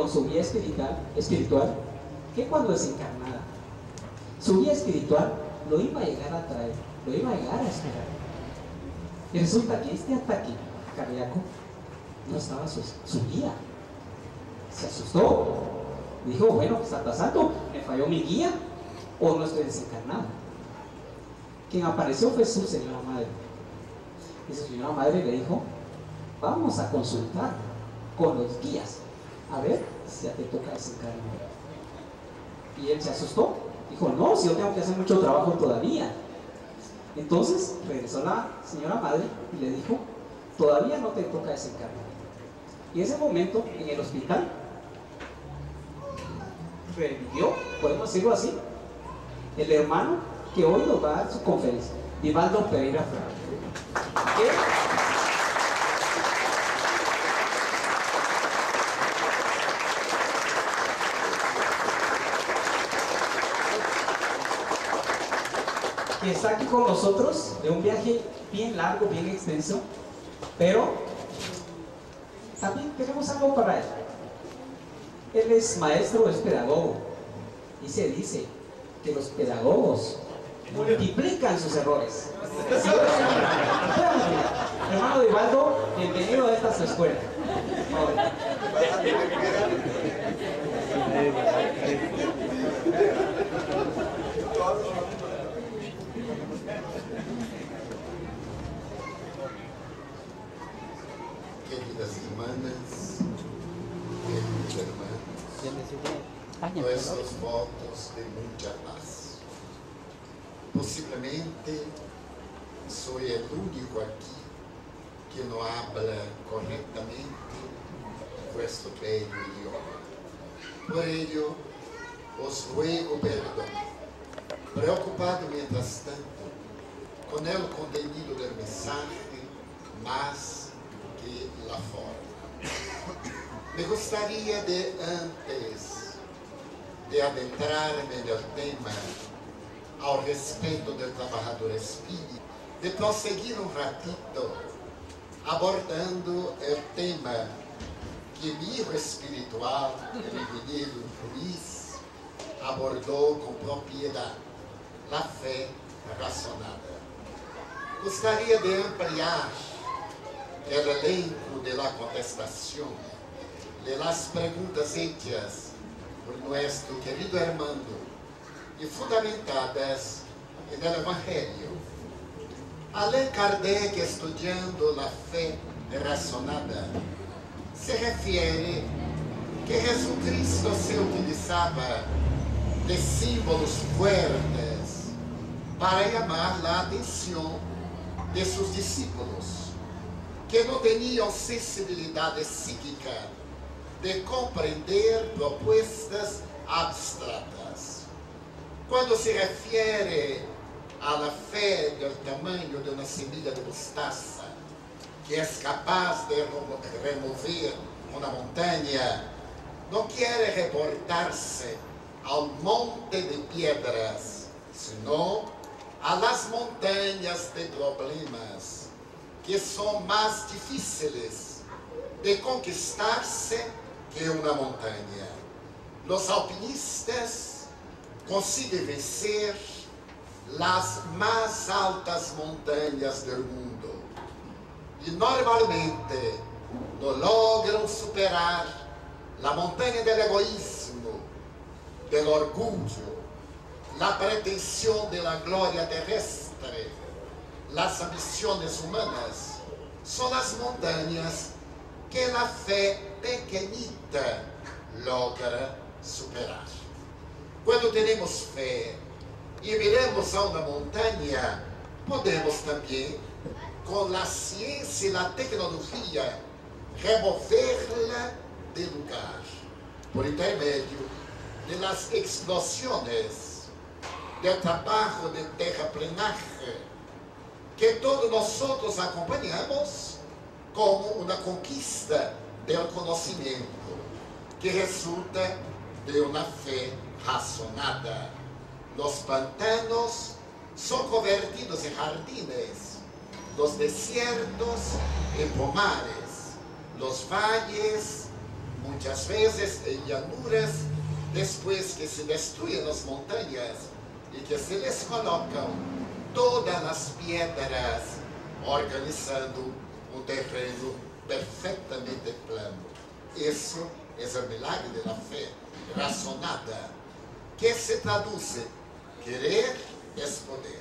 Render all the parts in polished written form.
con su guía espiritual que cuando desencarnada, su guía espiritual lo iba a llegar a traer, lo iba a llegar a esperar. Y resulta que este ataque cardíaco no estaba su guía. Se asustó. Dijo, bueno, ¿qué está pasando? ¿Me falló mi guía o no estoy desencarnado? Quien apareció fue su señora madre. Y su señora madre le dijo, vamos a consultar con los guías, a ver si ya te toca desencarnar. Y él se asustó. Dijo, no, si yo tengo que hacer mucho trabajo todavía. Entonces regresó la señora madre y le dijo, todavía no te toca desencarnar. Y en ese momento, en el hospital, revivió, podemos decirlo así, el hermano que hoy nos va a dar su conferencia, Vivaldo Pereira Franco. Que está aquí con nosotros de un viaje bien largo, bien extenso, pero también tenemos algo para él. Él es maestro, es pedagogo, y se dice que los pedagogos multiplican sus errores. ¿Sí? Hermano Vivaldo, bienvenido a esta escuela. Queridas hermanas, queridos hermanos, nuestros votos de mucha paz. Posiblemente soy el único aquí que no habla correctamente vuestro bello idioma. Por ello, os ruego perdón. Preocupado mientras tanto con el contenido del mensaje más que la forma. Me gustaría antes de adentrarme en el tema al respecto del trabajador espírita, de proseguir un ratito abordando el tema que mi hijo espiritual, el ingeniero Luis, abordó con propiedad, la fe razonada. Gostaria de ampliar el elenco de la contestación de las preguntas hechas por nuestro querido hermano y fundamentadas en el Evangelio. Allan Kardec, estudiando la fe razonada, se refiere que Jesucristo se utilizaba de símbolos fuertes para llamar la atención de sus discípulos, que no tenían sensibilidad psíquica de comprender propuestas abstratas. Cuando se refiere a la fe del tamaño de una semilla de mostaza, que es capaz de remover una montaña, no quiere reportarse al monte de piedras, sino a las montañas de problemas que son más difíciles de conquistarse que una montaña. Los alpinistas consiguen vencer las más altas montañas del mundo y normalmente no logran superar la montaña del egoísmo, del orgullo, la pretensión de la gloria terrestre, las ambiciones humanas. Son las montañas que la fe pequeñita logra superar. Cuando tenemos fe y miramos a una montaña, podemos también, con la ciencia y la tecnología, removerla del lugar, por intermedio de las explosiones, del trabajo de terraplenaje, que todos nosotros acompañamos como una conquista del conocimiento, que resulta de una fe razonada. Los pantanos son convertidos en jardines, los desiertos en pomares, los valles muitas vezes em llanuras, depois que se destruem as montanhas e que se les colocam todas as pedras, organizando um terreno perfeitamente plano. Isso é o milagre da fé razonada, que se traduz querer é poder.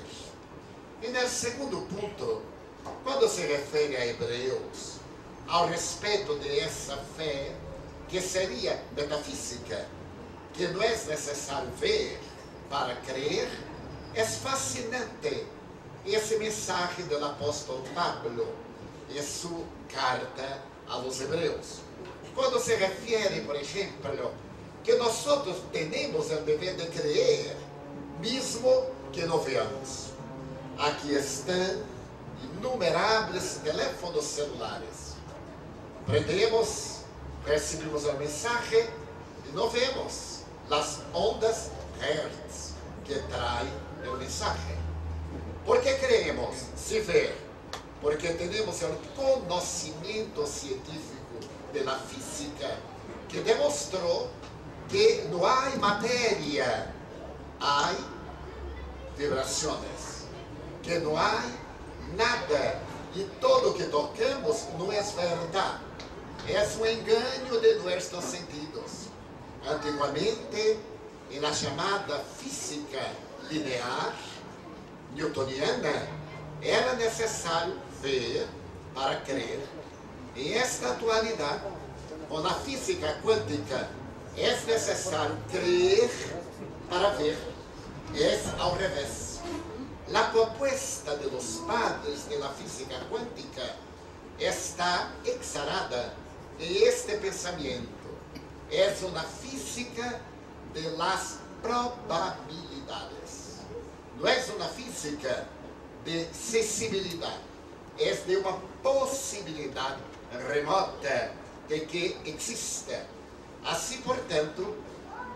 E no segundo ponto, quando se refere a Hebreus, ao respeito de essa fé, que seria metafísica, que não é necessário ver para crer, é fascinante esse mensagem do apóstolo Pablo em sua carta aos Hebreus. Quando se refere, por exemplo, que nós temos o dever de crer, mesmo que não veamos. Aqui estão inumeráveis teléfonos celulares. Prendemos, recebemos a mensagem e não vemos as ondas Hertz que trai a mensagem. Por que creemos? Se ver. Porque temos o conhecimento científico da física que demonstrou que não há matéria, há vibrações, que não há nada, e tudo que tocamos não é verdade, é um engano de nossos sentidos. Antigamente, na chamada física linear newtoniana, era necessário ver para crer. Em esta atualidade, com a física quântica, é necessário crer para ver. É ao revés. A proposta de los padres de la física quântica está exarada em este pensamento. É uma física de las probabilidades. Não é uma física de sensibilidade. É de uma possibilidade remota de que exista. Assim, portanto,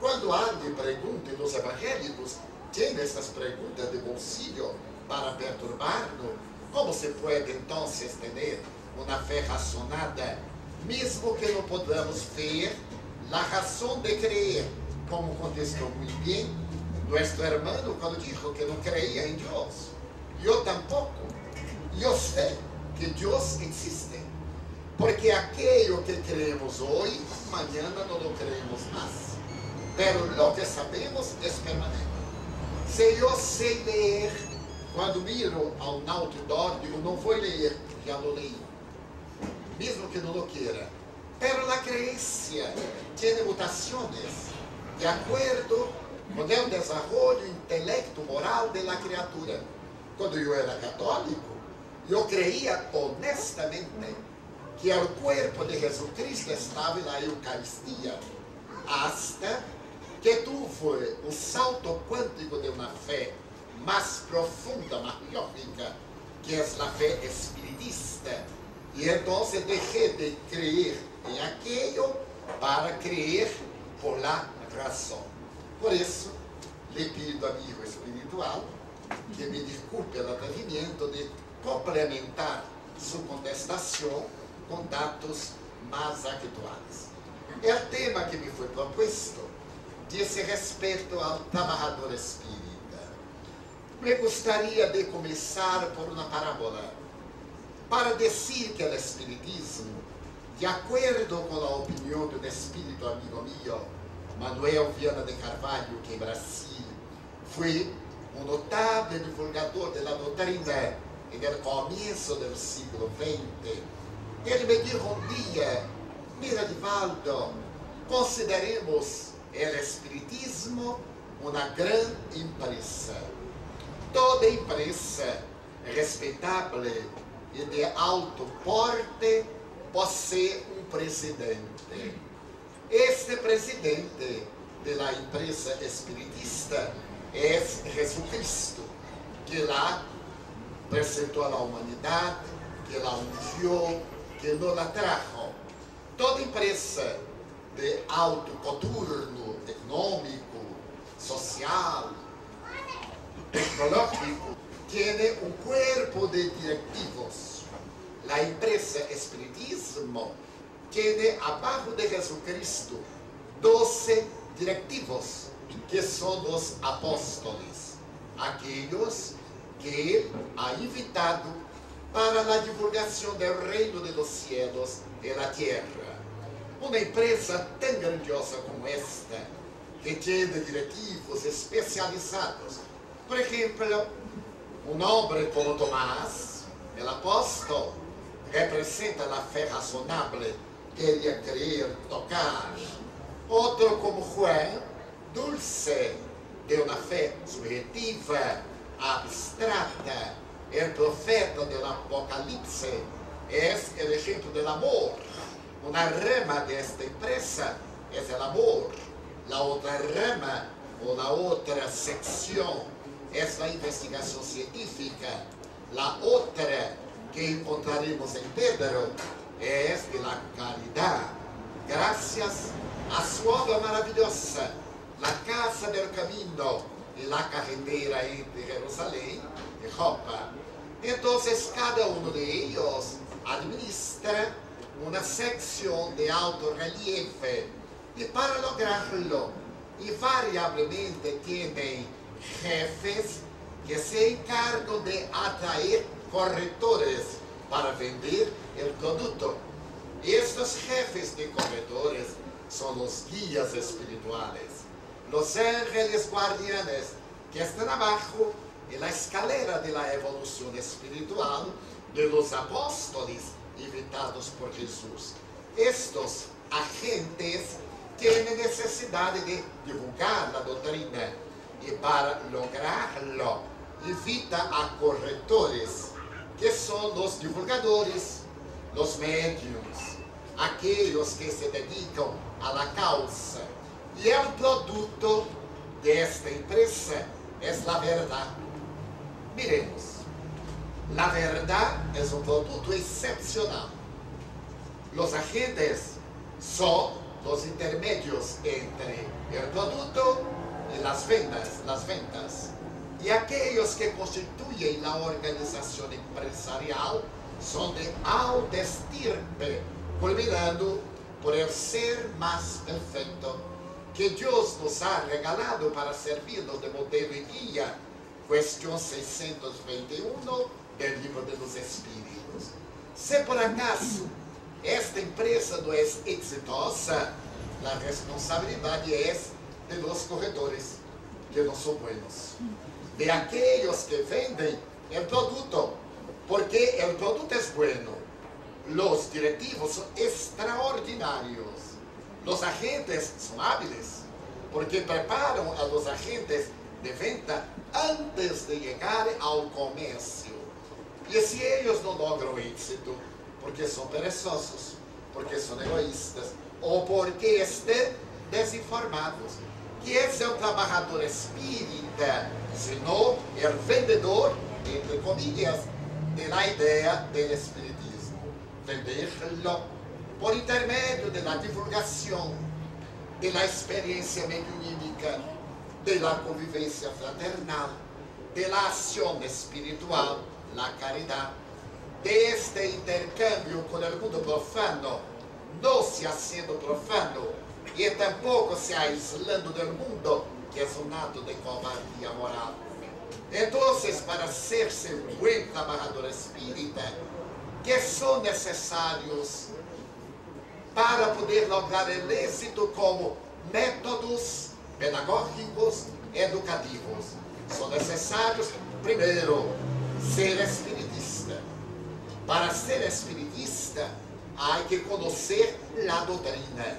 quando alguém pergunta nos evangélicos, tem essas perguntas de bolsillo para perturbar-nos, como se pode então ter uma fé razonada, mesmo que não podamos ver a razão de crer, como contestou muito bem nosso irmão quando disse que não creia em Deus. Eu tampouco. Eu sei que Deus existe, porque aquilo que creemos hoje, amanhã não lo creemos mais. Pero lo que sabemos é permanente. Se eu sei ler, quando miro a um outdoor, digo, não vou ler, já lo leio, mesmo que não lo queira. Pero a crença tem mutações de acordo com o desenvolvimento intelecto moral da criatura. Quando eu era católico, eu creia honestamente que o corpo de Jesus Cristo estava na Eucaristia, hasta que tuve um salto quântico de uma fé mais profunda, mais lógica, que é a fé espiritista. E então deixei de crer em aquilo para crer por la razão. Por isso, lhe pido, amigo espiritual, que me desculpe o atrevimento de complementar sua contestação com dados mais atuais. O tema que me foi proposto diz respeito ao trabalhador espírita. Me gostaria de começar por uma parábola, para dizer que o espiritismo, de acordo com a opinião do espírito amigo meu, Manuel Viana de Carvalho, que em Brasil foi um notável divulgador da doutrina no começo do século XX, ele me disse um dia: mira, Divaldo, consideremos o espiritismo uma grande empresa. Toda empresa respeitável e de alto porte possui um presidente. Este presidente da empresa espiritista é Jesus Cristo, que lá apresentou à humanidade, que lá ungiu, que nos la trajo. Toda empresa de alto coturno, econômico, social, tecnológico, tem um corpo de directivos. A empresa espiritismo tem abaixo de Jesucristo 12 directivos, que são os apóstolos, aqueles que ele ha invitado para a divulgação do reino de los cielos e da terra. Uma empresa tão grandiosa como esta, que tem diretivos especializados. Por exemplo, um homem como Tomás, o apóstolo, representa a fé razonável que ele ia querer tocar. Outro como Juan, dulce, de uma fé subjetiva, abstrata. O profeta do Apocalipse é o exemplo do amor. Uma rama desta empresa é o amor. A outra rama, ou a outra secção, é a investigação científica. A outra que encontraremos em Pedro é a caridade. Graças a sua obra maravilhosa, a casa do caminho e a carretera entre Jerusalém e Roma. Então, cada um de eles administra uma secção de alto relieve e para lograrlo, invariavelmente têm jefes que se encargam de atrair corretores para vender o produto. Estes jefes de corretores são os guias espirituais, os ángeles guardianes que estão abaixo en la escalera de la evolución espiritual de los apóstoles invitados por Jesús. Estos agentes tienen necesidad de divulgar la doctrina y para lograrlo invita a corretores, que son los divulgadores, los médiums, aquellos que se dedican a la causa. Y el producto de esta empresa es la verdad. Miremos, la verdad es un producto excepcional. Los agentes son los intermedios entre el producto y las ventas. Y aquellos que constituyen la organización empresarial son de alta estirpe, culminando por el ser más perfecto que Dios nos ha regalado para servirnos de modelo y guía. Cuestión 621 del Libro de los Espíritus. Se por acaso esta empresa no es exitosa, la responsabilidad es de los corredores, que no son buenos, de aquellos que venden el producto, porque el producto es bueno. Los directivos son extraordinarios, los agentes son hábiles, porque preparan a los agentes de venta antes de llegar al comercio. Y si ellos no logran éxito, porque son perezosos, porque son egoístas, o porque estén desinformados, que es el trabajador espírita, sino el vendedor, entre comillas, de la idea del espiritismo. Venderlo por intermedio de la divulgación, de la experiencia mediunímica, de la convivencia fraternal, de la acción espiritual, la caridad, de este intercambio con el mundo profano, no se haciendo profano y tampoco se aislando del mundo, que es un acto de cobardía moral. Entonces, para hacerse un buen trabajador espírita, que son necesarios para poder lograr el éxito como métodos pedagógicos, educativos. Son necesarios, primero, ser espiritista. Para ser espiritista, hay que conocer la doctrina.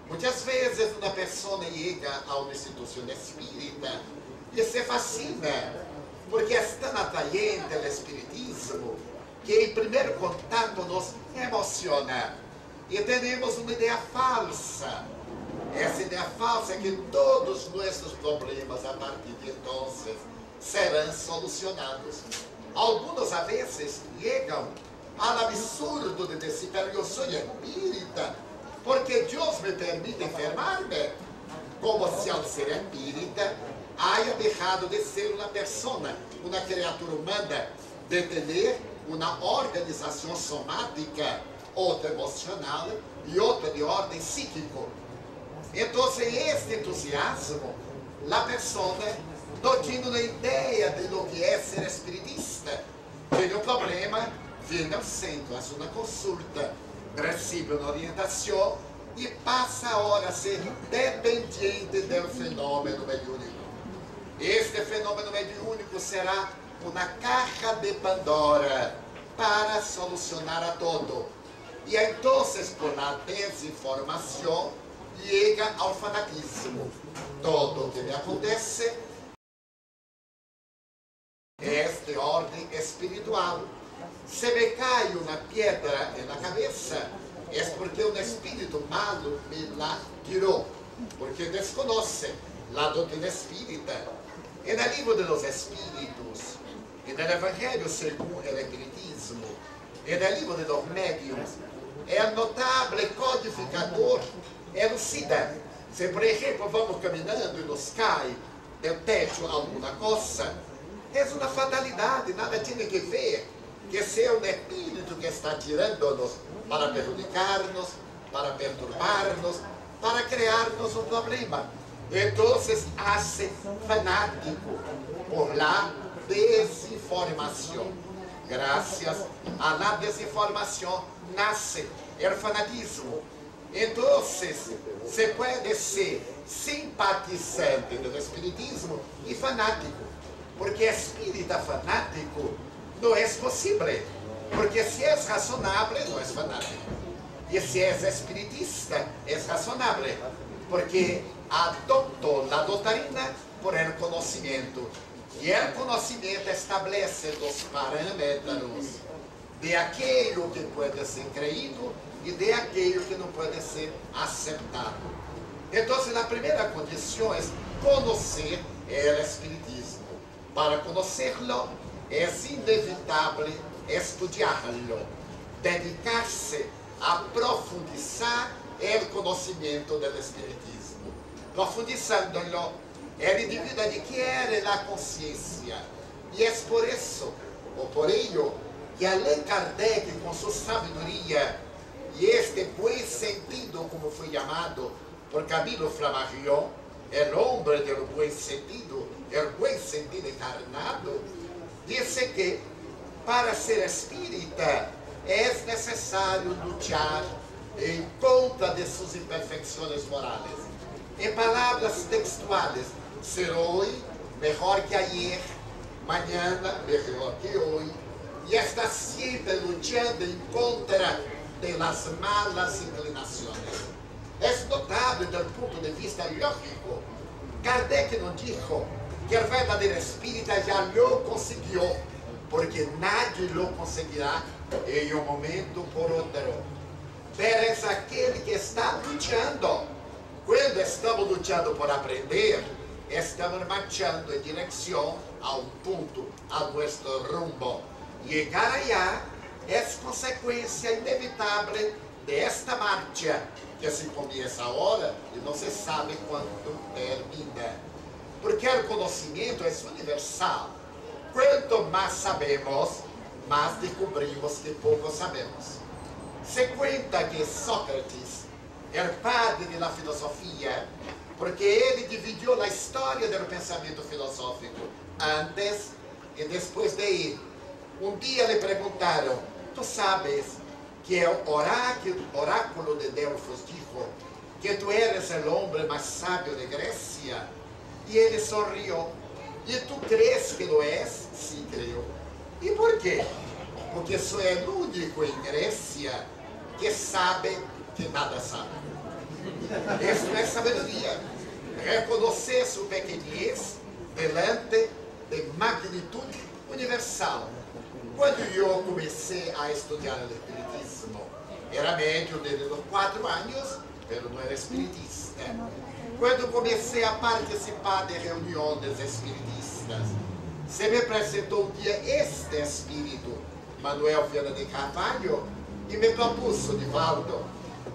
Muchas veces una persona llega a una institución espírita y se fascina, porque es tan atrayente el espiritismo, que en primer contacto nos emociona. Y tenemos una idea falsa. Essa ideia falsa é que todos nossos problemas a partir de entonces serão solucionados. Alguns a vezes chegam ao absurdo de dizer, pero eu sou espírita, porque Deus me permite enfermar-me, como se ao ser espírita haya dejado de ser uma pessoa, uma criatura humana, de ter uma organização somática outra emocional e outra de ordem psíquico. Então, este entusiasmo, a pessoa não tinha uma ideia de lo que é ser espiritista. Tem um problema, vem ao centro, faz uma consulta, recebe uma orientação e passa agora a ser dependente do fenômeno mediúnico. Este fenômeno mediúnico será uma caixa de Pandora para solucionar a todo. E então, por a desinformação, chega ao fanatismo. Tudo o que me acontece é de ordem espiritual. Se me cai uma pedra na cabeça, é porque um espírito malo me la tirou, porque desconhece a doutrina espírita. E no livro dos Espíritos, e no Evangelho segundo o Espiritismo, e no livro dos Médiuns, é notável codificador, elucida. Se, por exemplo, vamos caminhando e nos cai do teto alguma coisa, é uma fatalidade, nada tem que ver que ser um espírito que está tirando-nos para prejudicar-nos, para perturbar-nos, para criar-nos um problema. Então, hace fanático por la desinformação. Graças a la desinformação nasce o fanatismo. Então, se pode ser simpatizante do espiritismo e fanático, porque espírita fanático não é possível, porque se é razonável, não é fanático, e se é espiritista, é razonável, porque adoptou a doutrina por el conhecimento, e o conhecimento estabelece os parâmetros de aquilo que pode ser creído e de aquilo que não pode ser aceitado. Então, a primeira condição é conhecer o espiritismo. Para conhecê-lo, é inevitável estudá-lo, dedicar-se a profundizar o conhecimento do espiritismo. Profundizando-lo, o indivíduo adquire a consciência. E é por isso, ou por ello, que Allan Kardec, com sua sabedoria e este buen sentido, como foi chamado por Camilo Flammarion, o homem do buen sentido, o buen sentido encarnado, disse que para ser espírita é necessário lutar em contra de suas imperfeições morais. Em palavras textuais, ser hoje melhor que ayer, mañana melhor que hoje, e está sempre lutando em contra de las malas inclinações. É notável do ponto de vista lógico. Kardec não disse que o verdadeiro espírita já lo conseguiu, porque nadie lo conseguirá em um momento por outro. Mas aquele que está lutando, quando estamos lutando por aprender, estamos marchando em direção a um ponto, a nosso rumbo. Chegar allá é consequência inevitável desta marcha, que se começa agora e não se sabe quando termina. Porque o conhecimento é universal. Quanto mais sabemos, mais descobrimos que pouco sabemos. Se conta que Sócrates era padre da filosofia, porque ele dividiu a história do pensamento filosófico antes e depois de ele. Um dia lhe perguntaram: tu sabes que o oráculo de Delfos dijo que tu eres o homem mais sábio de Grécia? E ele sorriu. E tu crees que lo és? Sim, creio. E por quê? Porque sou o único em Grécia que sabe que nada sabe. Isso é sabedoria. Reconhecer sua pequenez delante de magnitude universal. Quando eu comecei a estudar o espiritismo, era médium desde os 4 anos, mas não era espiritista. Quando comecei a participar de reuniões espiritistas, se me apresentou um dia este espírito, Manuel Viana de Carvalho, e me propôs, Divaldo,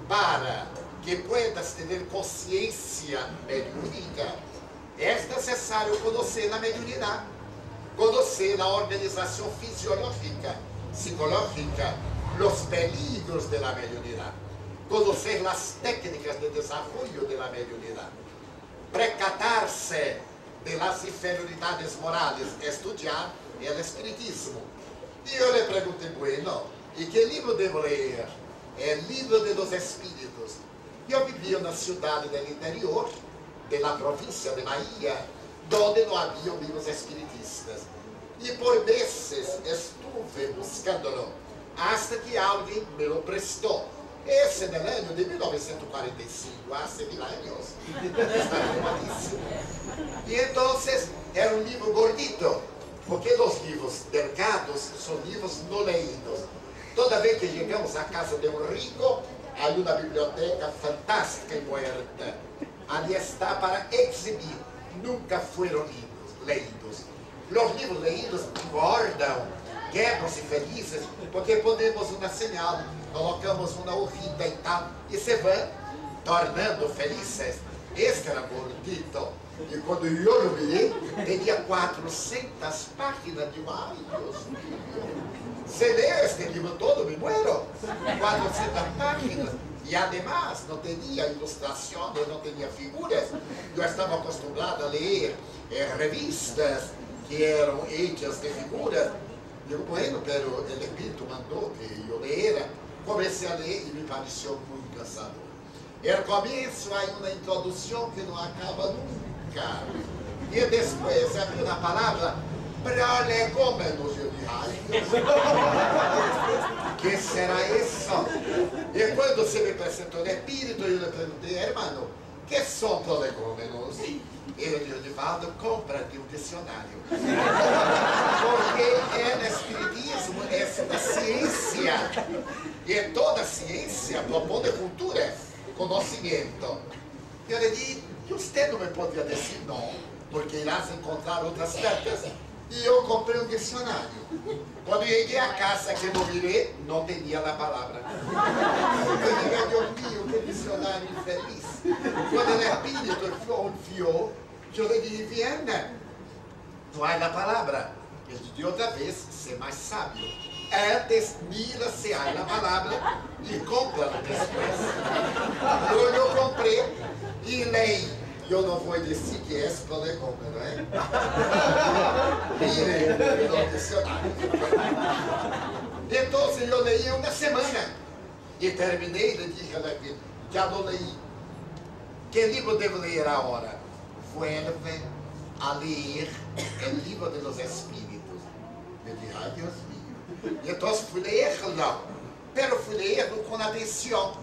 para que puedas ter consciência mediúnica, é necessário conhecer a mediunidade, conhecer a organização fisiológica, psicológica, los peligros de la mediunidad, conocer las técnicas de desarrollo de la mediunidad, percatarse de las inferioridades morales, estudiar el espiritismo. Y yo le pregunté, bueno, ¿y qué libro debo leer? El libro de los espíritus. Yo vivía en una ciudad del interior de la provincia de Bahía, donde no había libros espiritistas. Y por meses estuve buscándolo, hasta que alguien me lo prestó. Ese en el año de 1945, hace 1000 años. Está buenísimo. Y entonces era un libro gordito, porque los libros delgados son libros no leídos. Toda vez que llegamos a casa de un rico, hay una biblioteca fantástica y muerta. Allí está para exhibir. Nunca fueron leídos. Los libros leídos engordam, quebram-se felizes, porque ponemos uma señal, colocamos uma hojita e tal, e se vão tornando felizes. Este era gordito. E quando eu lo vi, tinha 400 páginas de ai, Deus mío. Se ler este livro todo, me muero. 400 páginas. E además, não tinha ilustrações, não tinha figuras. Eu estava acostumado a ler revistas que eram hechas de figuras. Digo, bueno, pero el Espíritu mandou que eu lera. Comecei a ler e me pareceu muito cansador. No começo há uma introdução que não acaba nunca. E depois havia uma palavra, prolegômenos. Eu disse, ai, que será isso? E quando você me apresentou o Espírito, eu lhe perguntei, hermano, que são prolegômenos? Ele disse, Divaldo, compra-te um dicionário. Porque o Espiritismo é uma ciência. E toda ciência propõe cultura, conhecimento. Eu lhe disse, você não me podia dizer não, porque irás encontrar outras cartas. E eu comprei um dicionário. Quando cheguei a casa que eu virei, não tinha a palavra. Eu digo, Deus mío, que dicionário infeliz. Quando o Espírito enfiou, eu lhe disse, Viana, não há a palavra. Ele disse, outra vez, ser mais sábio. Antes, mira se há a palavra e compra depois. Eu comprei e leio. Eu não vou dizer que é prolegômeno, não é? Mire, no dicionário. Então, eu leí uma semana e terminei e disse a David, já não leí. Que livro devo ler agora? Vuelve a ler o livro de los Espíritos. Eu disse, ai Deus mío. E então fui ler-lo, pero fui ler-lo com atenção.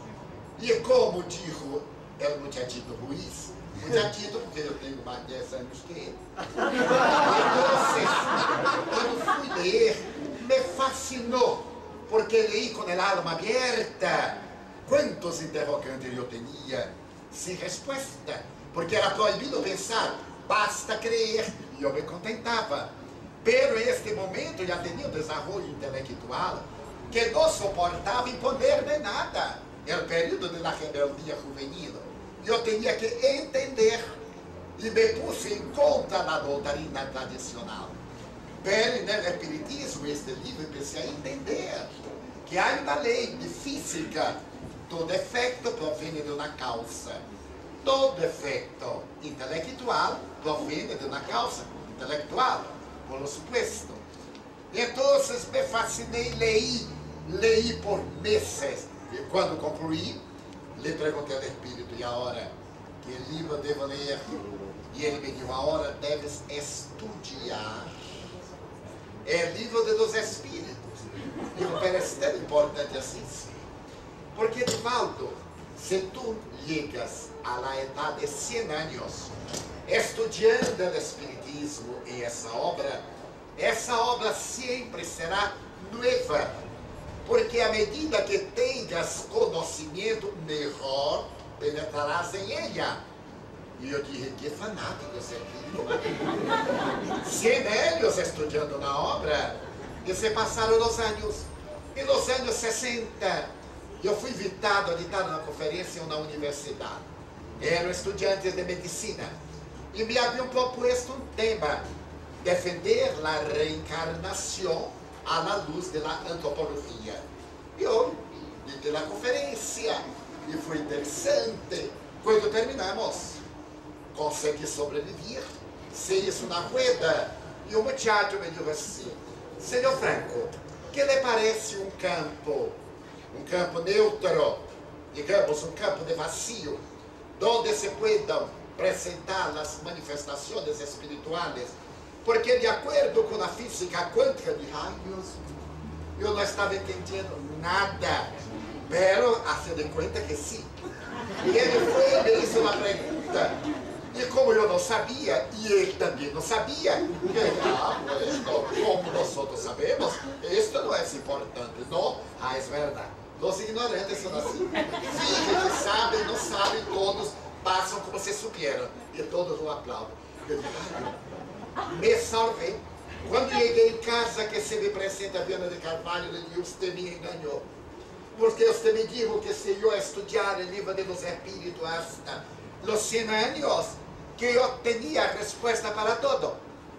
E como dijo o muchachito Ruiz, muchachito porque eu tenho mais de 10 anos que ele. Então, quando fui ler, me fascinou, porque leí com a alma aberta. Quantos interrogantes eu tinha sem resposta, porque era proibido pensar, basta crer, e eu me contentava. Pero neste momento já tinha um desenvolvimento intelectual que não suportava imponer-me nada. Era o período da rebeldia juvenil. Eu tinha que entender e me pus em conta da doutrina tradicional. Pero no Espiritismo, este livro, comecei a entender que há uma lei de física. Todo efeito provém de uma causa. Todo efeito intelectual provém de uma causa intelectual, por supuesto. Então, me fascinei, leí por meses. E quando concluí, lhe perguntei ao Espírito, e agora, que livro devo ler? E ele me disse, agora deves estudar o livro de los Espíritos. E me parece tão importante assim, sim. Porque, Divaldo, se tu llegas a la edad de 100 anos, estudando o Espiritismo e essa obra sempre será nova. Porque à medida que tenhas conhecimento, melhor penetrarás em ela. E eu disse, que fanático esse aqui. 100 anos estudando na obra, e se passaram os anos. E nos anos 60, eu fui invitado a editar uma conferência na universidade. Eram estudantes de medicina. E me haviam proposto um tema, defender a reencarnação à luz da antropologia. Eu dei a conferência e foi interessante. Quando terminamos, consegui sobreviver. Sei isso na rueda. E o muchacho me disse assim: Senhor Franco, que lhe parece um campo neutro, digamos, um campo de vazio, onde se puedan apresentar as manifestações espirituais? Porque de acordo com a física quântica de raios, eu não estava entendendo nada, pero hace de conta que sim. E ele foi e me hizo uma pergunta. E como eu não sabia, e ele também não sabia, como nós outros sabemos, isto não é importante, não? É verdade. Os ignorantes são assim. Fingem que sabem, não sabem, todos passam como se supieram. E todos o aplaudem. Eu digo, me salvei. Quando cheguei em casa, que se me apresenta a Viana de Carvalho, eu digo, você me enganou. Porque você me disse que se eu estudar o livro de los espíritos hasta los 100 anos, que eu tinha a resposta para todo.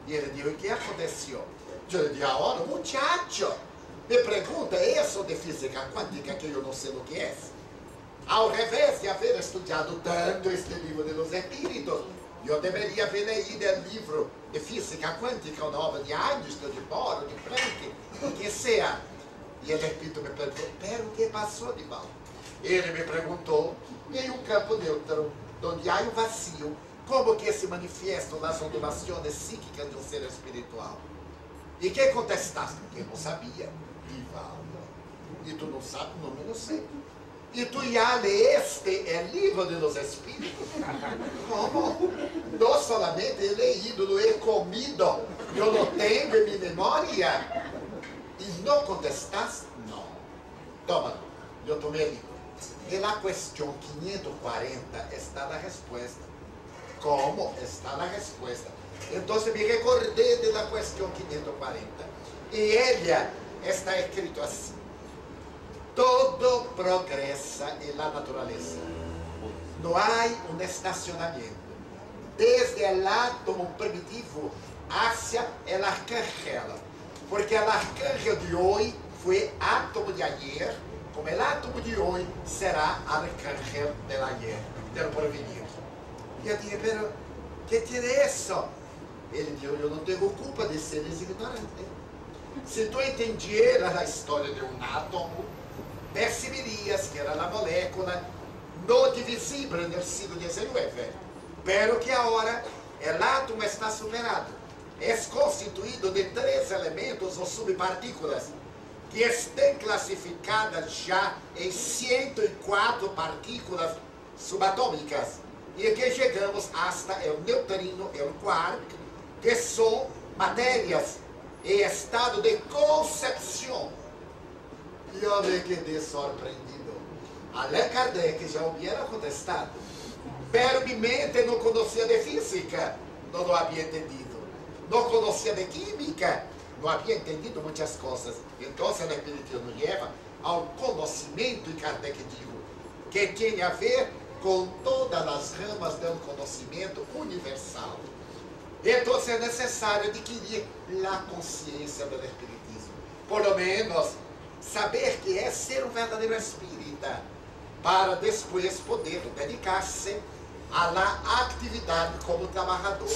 E ele disse, o que aconteceu? Eu lhe disse, agora, muchacho, me pergunta isso de física quântica, que eu não sei o que é. Ao revés de haver estudado tanto este livro de los espíritos, eu deveria haver lido o livro de física quântica, uma obra de Einstein, de Bohr, de Planck, o que seja. E ele, repito, me perguntou, pero o que passou de mal? Ele me perguntou, em um campo neutro, onde há um vazio, como que se manifestam as ondulações psíquicas de um ser espiritual? E que contestaste? Porque eu não sabia. E tu não sabe? Não, eu não sei. E tu já leeste o livro de los espíritos? Como? Não solamente he leído, lo he comido. Eu não tenho em minha memória. E não contestaste? Não. Toma, eu tomei o livro. E na questão 540 está a resposta. Como está a resposta? Então me recordei da questão 540. E ela está escrito assim: todo progressa na natureza. Não há estacionamento. Desde o átomo primitivo hacia o arcángel. Porque o arcángel de hoje foi átomo de ayer, como o átomo de hoje será arcángel del ayer, del porvenir. E eu disse, pero, que tiene isso? Ele disse, eu não tenho culpa de seres ignorantes. Se tu entendieras a história de um átomo, perceberias que era a molécula não divisível no siglo XIX. Pero que agora o átomo está superado. É constituído de 3 elementos ou subpartículas que estão classificadas já em 104 partículas subatômicas. E que chegamos hasta o neutrino e o quark, que são matérias em estado de concepção. E eu me quedei surpreendido. Allan Kardec já hubiera contestado. Pero mi mente não conhecia de física, não lo havia entendido. Não conhecia de química, não havia entendido muitas coisas. Então, o Espiritismo nos leva ao conhecimento, e Kardec diz, que tem a ver com todas as ramas do conhecimento universal. Então é necessário adquirir a consciência do Espiritismo. Por lo menos, saber que é ser um verdadeiro espírita, para depois poder dedicar-se à atividade como trabalhador.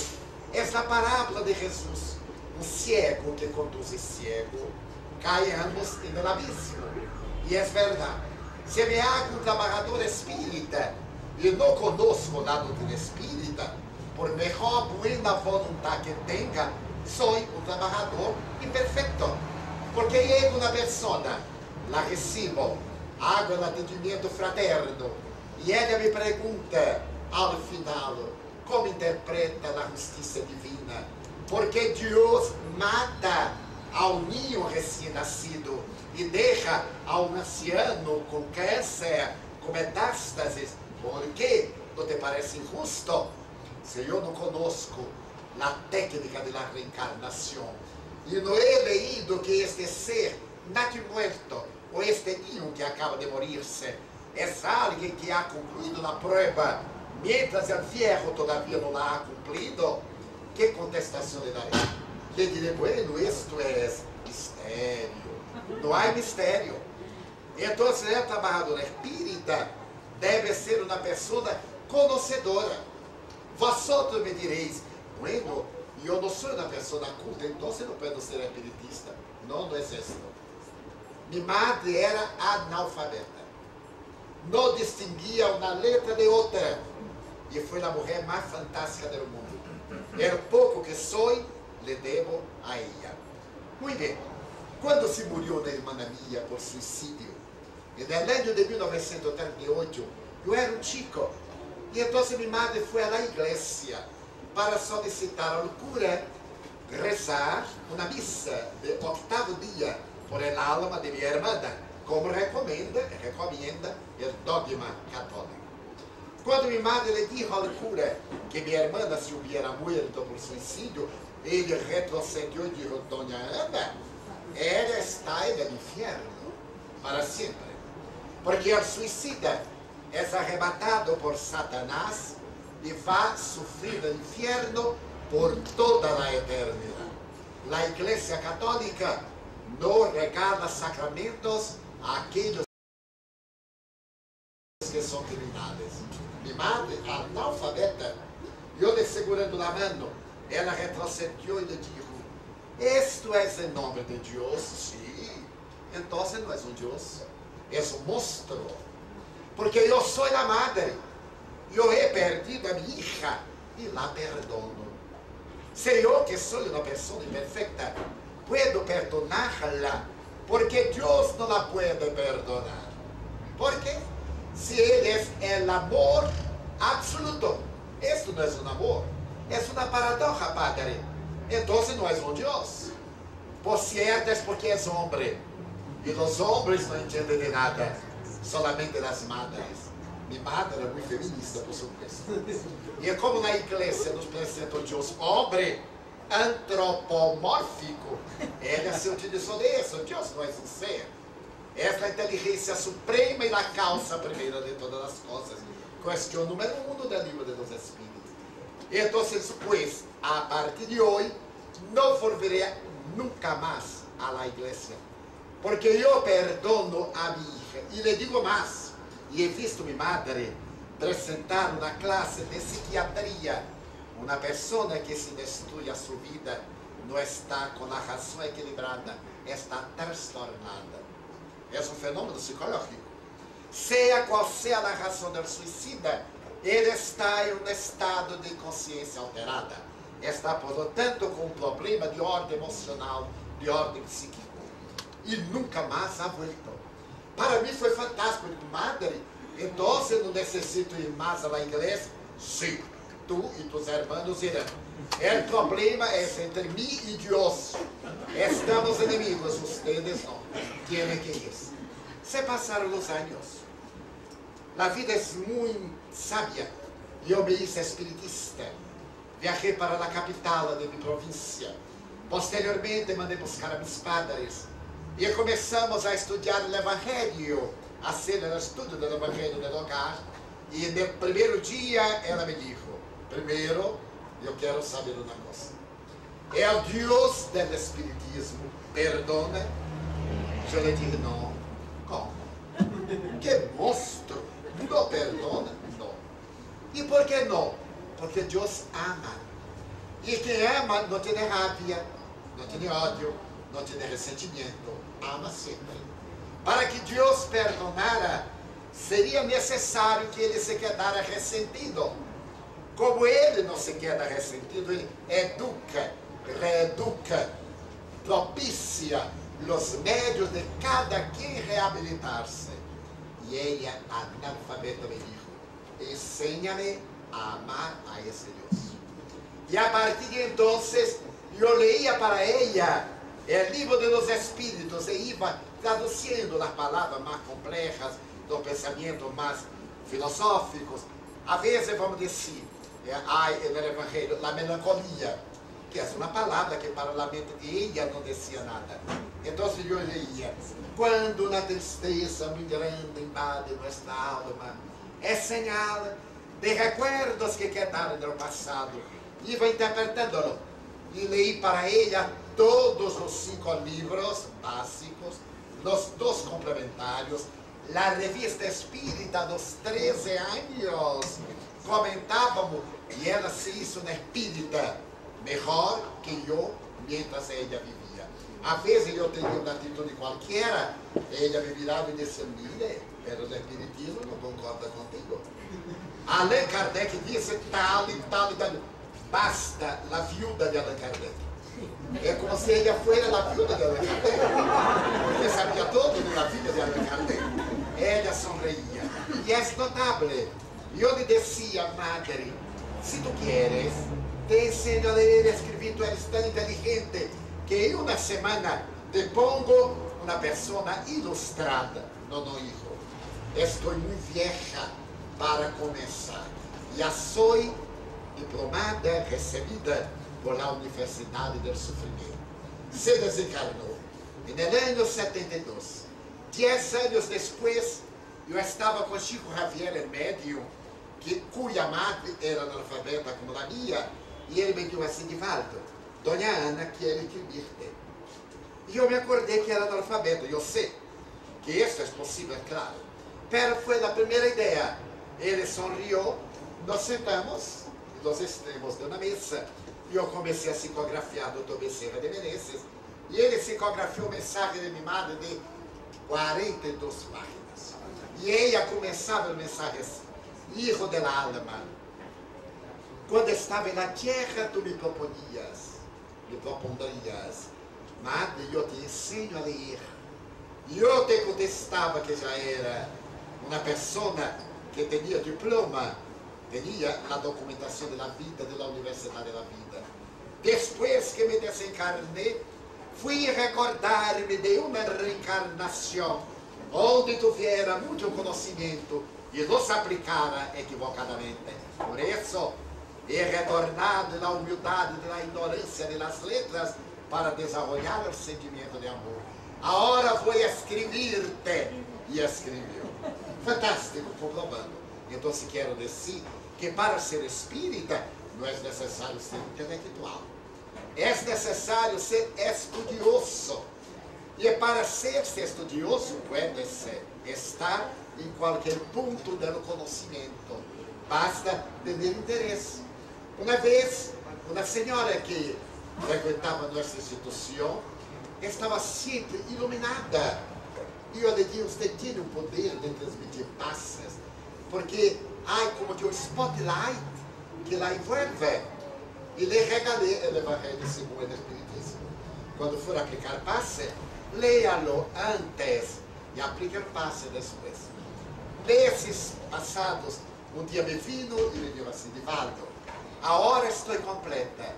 Essa parábola de Jesus, um cego que conduz cego, caímos no abismo. E é verdade. Se me hago um trabalhador espírita, e não conosco o lado do espírita, por melhor boa vontade que tenha, sou um trabalhador imperfeito. Porque eu, uma pessoa, la recebo, hago um atendimento fraterno, e ela me pergunta, ao final, como interpreta a justiça divina? Porque Deus mata ao ninho recém-nascido e deixa ao anciano com câncer, com metástases. Por que não te parece injusto? Se eu não conosco a técnica da reencarnação e não he leído que este ser nato muerto, ou este ninho que acaba de morir-se, é alguém que ha concluído a prova, mientras o viejo todavia não la ha cumplido, que contestação lhe darei? Lhe direi, bueno, isto é mistério. Não há mistério. Então, a trabajadora espírita debe ser uma pessoa conhecedora. Vosotros me diréis, bueno, eu não sou uma pessoa culta, então não posso ser espiritista. Não, não é isso. Minha madre era analfabeta. Não distinguia uma letra de outra. E foi a mulher mais fantástica do mundo. É o pouco que sou, lhe devo a ela. Muito bem. Quando se murió uma irmã minha por suicídio, no ano de 1938, eu era um chico. E então minha madre foi à igreja para solicitar ao cura rezar uma missa de 8º dia por el alma de minha irmã, como recomenda o dogma católico. Quando minha madre lhe disse ao cura que minha irmã se hubiera muerto por suicídio, ele retrocedeu e disse: Dona Ana, ela está no inferno para sempre. Porque o suicida é arrebatado por Satanás e vai sofrer no inferno por toda a eternidade. A Igreja Católica não regala sacramentos àqueles que são criminais. Minha madre, analfabeta, eu lhe segurando na mão, ela retrocedeu e lhe disse: Isto é em nome de Deus? Sim. Então não é um Deus, é um monstro. Porque eu sou a madre, eu he perdido a minha hija e la perdono. Se eu, que sou uma pessoa imperfeita, puedo perdoná-la, porque Deus não la pode perdonar. Por quê? Se Ele é o amor absoluto. Isto não é um amor, é uma paradoxa, Padre. Então não é um Deus. Por cierto, é porque é homem. E os homens não entendem de nada, solamente das madres. Minha madre era muito feminista, por supuesto. E como na igreja nos apresenta o Deus homem antropomórfico, ela se utilizou disso. Deus não é um ser. Esta é a inteligência suprema e a causa primeira de todas as coisas. Questão número 1 do livro dos Espíritos. Então, pues, a partir de hoje, não volverei nunca mais à igreja. Porque eu perdono a minha hija. E lhe digo mais, e he visto minha madre apresentar uma classe de psiquiatria. Uma pessoa que se destrui a sua vida não está com a razão equilibrada, está transtornada. É um fenômeno psicológico. Seja qual seja a razão do suicida, ele está em um estado de consciência alterada. Está, portanto, com um problema de ordem emocional, de ordem psíquica. E nunca mais ha vuelto. Para mim foi fantástico. Madre, então não necessito ir mais à igreja? Sim, tu e tus hermanos irão. O problema é entre mim e Deus. Estamos inimigos, ustedes não. Tienen que ir. Se passaram os anos. A vida é muito sábia. Eu me hice espiritista. Viajei para a capital de minha província. Posteriormente, mandei buscar a meus padres. E começamos a estudar o Evangelho, a ser o estudo do Evangelho no lugar. E no primeiro dia, ela me disse: primeiro, eu quero saber uma coisa. É o Deus do Espiritismo, perdona? Eu lhe disse: não. Como? Que monstro! Não perdona? Não. E por que não? Porque Deus ama. E quem ama não tem raiva, não tem ódio, não tem ressentimento. Ama sempre. Para que Deus perdonara, seria necessário que ele se quedara ressentido. Como ele não se queda ressentido, ele educa, reeduca, propicia os médios de cada quem reabilitar-se. E ela, analfabeta, me disse: ensina-me a amar a esse Deus. E a partir de então, eu leía para ela o livro dos Espíritos e ia traduzindo as palavras mais complexas, dos pensamentos mais filosóficos. Às vezes, vamos dizer, no Evangelho, a melancolia, que é uma palavra que para a mente de ela não dizia nada. Então, eu leía: quando uma tristeza muito grande invade nossa alma, é sinal de recuerdos que quedaram no passado. Iba interpretando-lo. E leí para ela todos os 5 livros básicos nos dos complementários, a revista espírita dos 13 anos, comentávamos, e ela se hizo uma espírita melhor que eu, mientras ela vivia. Às vezes eu teria uma atitude qualquer, ela me virava e dizia, mire, pero o espiritismo não concorda contigo. Allan Kardec disse tal e tal e tal. Basta a viúva de Allan Kardec. É como se ela fosse a viúva de Allan Kardec. Porque sabia tudo da vida de Allan Kardec. Ela sonreía. E é notável. Eu lhe dizia, madre, se tu queres, te ensino a ler e escrever, tu eres tão inteligente que em uma semana te pongo uma pessoa ilustrada no hijo. Estou muito vieja para começar. Já sou diplomada recebida por la Universidade do Sofrimento. Se desencarnou. E no ano 72, 10 anos depois, eu estava com Chico Xavier, médium, cuja madre era analfabeta como a minha, e ele me disse assim, Divaldo, Dona Ana quer escrever-te. E eu me acordei que era analfabeta. Eu sei que isso é possível, claro. Pero foi a primeira ideia. Ele sorriu, nós sentamos nos extremos de uma mesa, e eu comecei a psicografar Dr. Bezerra de Menezes, e ele psicografiou mensagem de minha madre de 42 páginas. E ela começava a mensagem assim, Hijo de la alma, quando estava na terra tu me propondrias, madre, eu te ensino a ler. E eu te contestava que já era uma pessoa que tinha diploma, tinha a documentação da vida, da Universidade da Vida. Depois que me desencarnei, fui recordar-me de uma reencarnação, onde tuviera muito conhecimento e los aplicara equivocadamente. Por isso, he retornado na humildade da ignorância das letras para desenvolver o sentimento de amor. Agora vou escrever-te. E escreveu. Fantástico, comprovando. Então, se quero dizer que para ser espírita não é necessário ser intelectual. É necessário ser estudioso. E para ser estudioso, pode ser estar em qualquer ponto do conhecimento. Basta ter interesse. Uma vez, uma senhora que frequentava nossa instituição estava sempre iluminada. E eu lhe disse, você tem o poder de transmitir passes, porque há como que um spotlight que la envolve. E lhe regalei o Evangelho segundo o Espiritismo. Quando for aplicar passe, leia-lo antes e aplique o passe depois. Nesses passados, um dia me vino e me disse assim, Divaldo, a hora estou completa,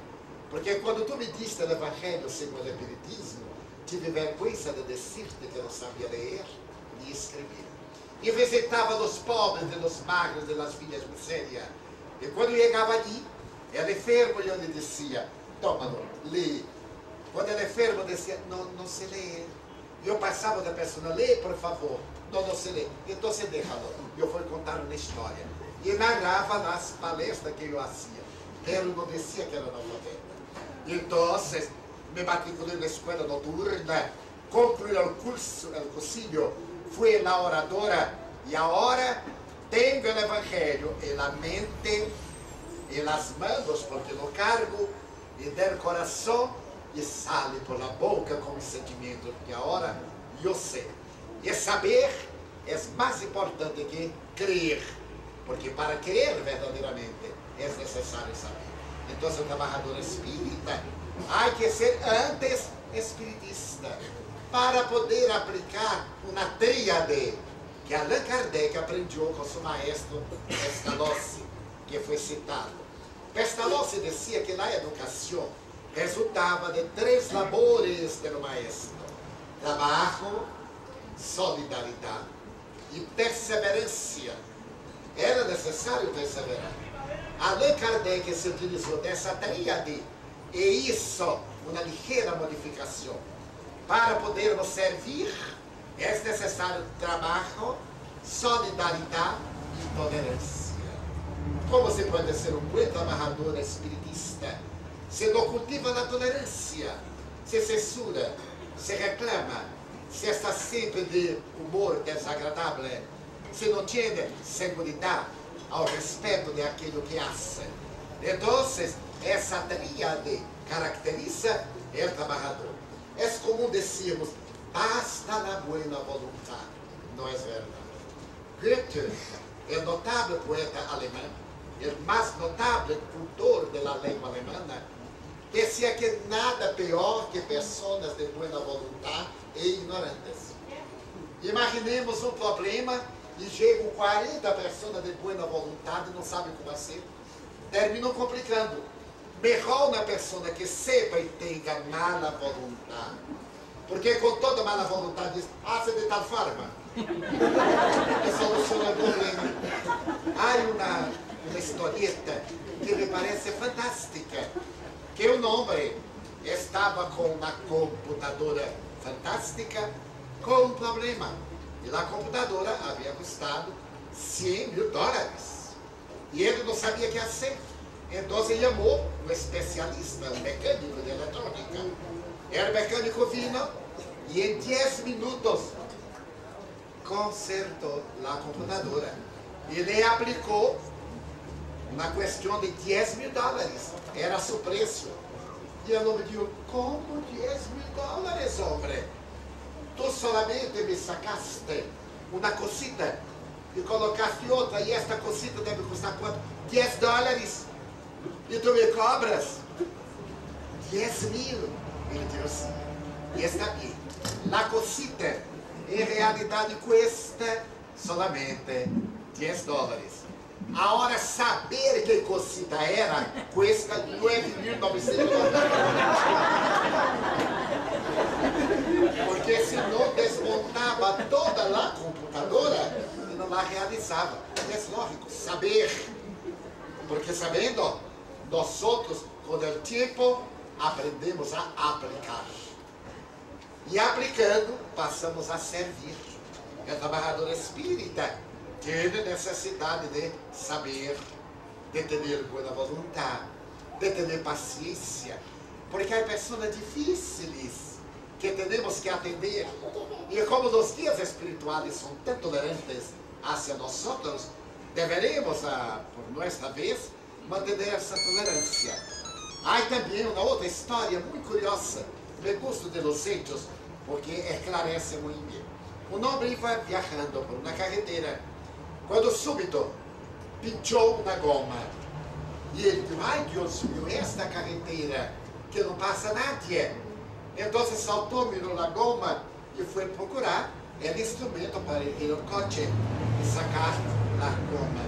porque quando tu me diste o Evangelho segundo o Espiritismo, tive vergonha de dizer-te que não sabia ler e escrever. E visitava os pobres, os magros, das filhas misérias. E quando chegava ali, ele enfermo, e eu lhe dizia, toma, lê. Quando ele enfermo, eu dizia, não se lê. E eu passava da pessoa, lê, por favor. Não se lê. Então, se deixa-lo. Eu fui contar uma história. E narrava nas palestras que eu fazia. Ele não dizia que era analfabeta. Então, me matriculei na escola noturna, concluí o curso, o cursillo, fui na oradora, e agora tenho o Evangelho em la mente, em las manos, porque lo cargo, e del coração, e sale por la boca com sentimento, porque agora eu sei. E saber é mais importante que crer, porque para crer verdadeiramente é necessário saber. Então, o trabalhador espírita há que ser antes espiritista, para poder aplicar uma tríade que Allan Kardec aprendeu com seu maestro Pestalozzi, que foi citado. Pestalozzi dizia que a educação resultava de 3 labores do maestro: trabalho, solidariedade e perseverança. Era necessário perseverar. Allan Kardec se utilizou dessa tríade, e isso, uma ligeira modificação. Para podermos servir, é necessário trabalho, solidariedade e tolerância. Como se pode ser um bom trabalhador espiritista se não cultiva a tolerância, se censura, se reclama, se está sempre de humor desagradável, se não tem segurança ao respeito de aquilo que faz. Então, essa tríade caracteriza o trabalhador. É comum dizermos, basta a boa vontade. Não é verdade. Goethe, o notável poeta alemão, o mais notável cultor da língua alemã, dizia que nada pior que pessoas de boa vontade e ignorantes. Imaginemos um problema e chegam 40 pessoas de boa vontade e não sabem como fazer. Terminam complicando. Melhor uma pessoa que sepa e tenha mala vontade. Porque com toda mala vontade diz, faça de tal forma. E soluciona o problema. Há uma historieta que me parece fantástica. Que um homem estava com uma computadora fantástica com um problema. E a computadora havia custado $100 mil. E ele não sabia o que fazer. Então ele chamou um especialista, um mecânico de eletrônica. O mecânico vino e em 10 minutos consertou a computadora. Ele aplicou uma questão de $10 mil. Era seu preço. E o homem disse, como $10 mil, homem? Tu solamente me sacaste uma cosita e colocaste outra, e esta cosita deve custar quanto? $10. E tu me cobras 10 mil. Ele disse, e está bem. A cosita, em realidade, custa solamente $10. Agora, saber que cosita era, custa 9.900. Porque se não desmontava toda a computadora, e não a realizava. É lógico, saber. Porque sabendo, nós outros, com o tempo, aprendemos a aplicar. E aplicando, passamos a servir. O trabalhador espírita tem necessidade de saber, de ter boa vontade, de ter paciência, porque há pessoas difíceis que temos que atender. E como os guias espirituais são tão tolerantes hacia nós outros, deveremos, por nossa vez, manter essa tolerância. Há também uma outra história muito curiosa, me gosto de los hechos, porque esclarece muito bem. Um homem ia viajando por uma carretera, quando súbito pinchou uma goma. E ele disse, ai Deus meu, esta carretera, que não passa nadie. Então saltou, mirou na goma e foi procurar o instrumento para ir ao coche e sacar a goma.